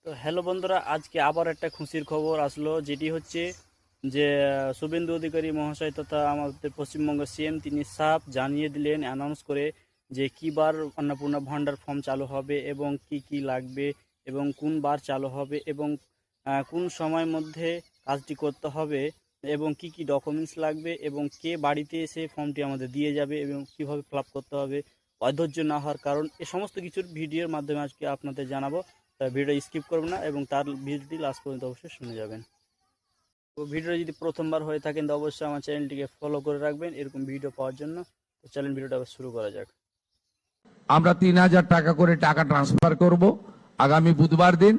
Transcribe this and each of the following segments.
তো হ্যালো বন্ধুরা, আজকে আবার একটা খুশির খবর আসলো, যেটি হচ্ছে যে শুভেন্দু অধিকারী মহাশয় তথা আমাদের পশ্চিমবঙ্গের সিএম তিনি সাফ জানিয়ে দিলেন, অ্যানাউন্স করে যে কী বার অন্নপূর্ণা ভান্ডার ফর্ম চালু হবে এবং কি কি লাগবে এবং কোন বার চালু হবে এবং কোন সময়ের মধ্যে কাজটি করতে হবে এবং কি কি ডকুমেন্টস লাগবে এবং কে বাড়িতে এসে ফর্মটি আমাদের দিয়ে যাবে এবং কিভাবে ফিল আপ করতে হবে, অধৈর্য না হওয়ার কারণ, এ সমস্ত কিছুর ভিডিওর মাধ্যমে আজকে আপনাদের জানাবো। ভিডিও স্কিপ করবেন না এবং তার ভিডিওটি লাস্ট পর্যন্ত অবশ্যই শুনে যাবেন। তো ভিডিও যদি প্রথমবার হয়ে থাকেন তো অবশ্যই আমার চ্যানেলটিকে ফলো করে রাখবেন এরকম ভিডিও পাওয়ার জন্য। তো চলেন ভিডিওটা আবার শুরু করা যাক। আমরা ৩,০০০ টাকা করে টাকা ট্রান্সফার করব আগামী বুধবার দিন।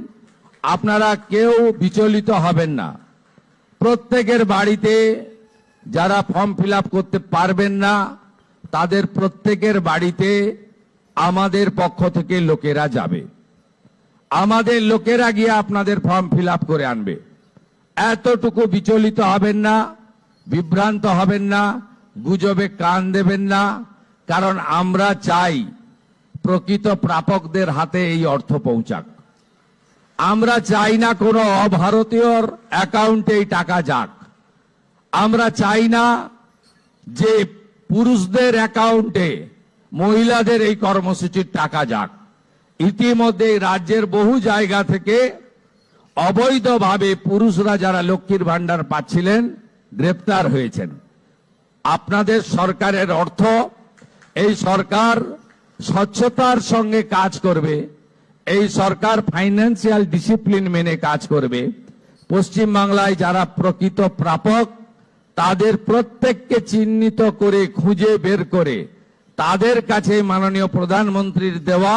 আপনারা কেউ বিচলিত হবেন না। প্রত্যেকের বাড়িতে যারা ফর্ম ফিল আপ করতে পারবেন না তাদের প্রত্যেকের বাড়িতে আমাদের পক্ষ থেকে লোকেরা যাবে। আমাদের লোকেরা গিয়ে আপনাদের ফর্ম ফিল আপ করে আনবে। এতটুকু বিচলিত হবেন না, বিভ্রান্ত হবেন না, গুজবে কান দেবেন না। কারণ আমরা চাই প্রকৃত প্রাপকদের হাতে এই অর্থ পৌঁছাক। আমরা চাই না কোনো অভারতীয়র অ্যাকাউন্টে এই টাকা যাক। আমরা চাই না যে পুরুষদের অ্যাকাউন্টে মহিলাদের এই কর্মসূচির টাকা যাক। ইতিমধ্যে রাজ্যের বহু জায়গা থেকে অবৈধভাবে পুরুষরা যারা লক্ষ্মীর ভান্ডার পাচ্ছিলেন গ্রেপ্তার হয়েছেন। আপনাদের সরকারের অর্থ, এই সরকার স্বচ্ছতার সঙ্গে কাজ করবে, এই সরকার ফাইন্যান্সিয়াল ডিসিপ্লিন মেনে কাজ করবে। পশ্চিমবাংলায় যারা প্রকৃত প্রাপক তাদের প্রত্যেককে চিহ্নিত করে খুঁজে বের করে তাদের কাছে মাননীয় প্রধানমন্ত্রীর দেওয়া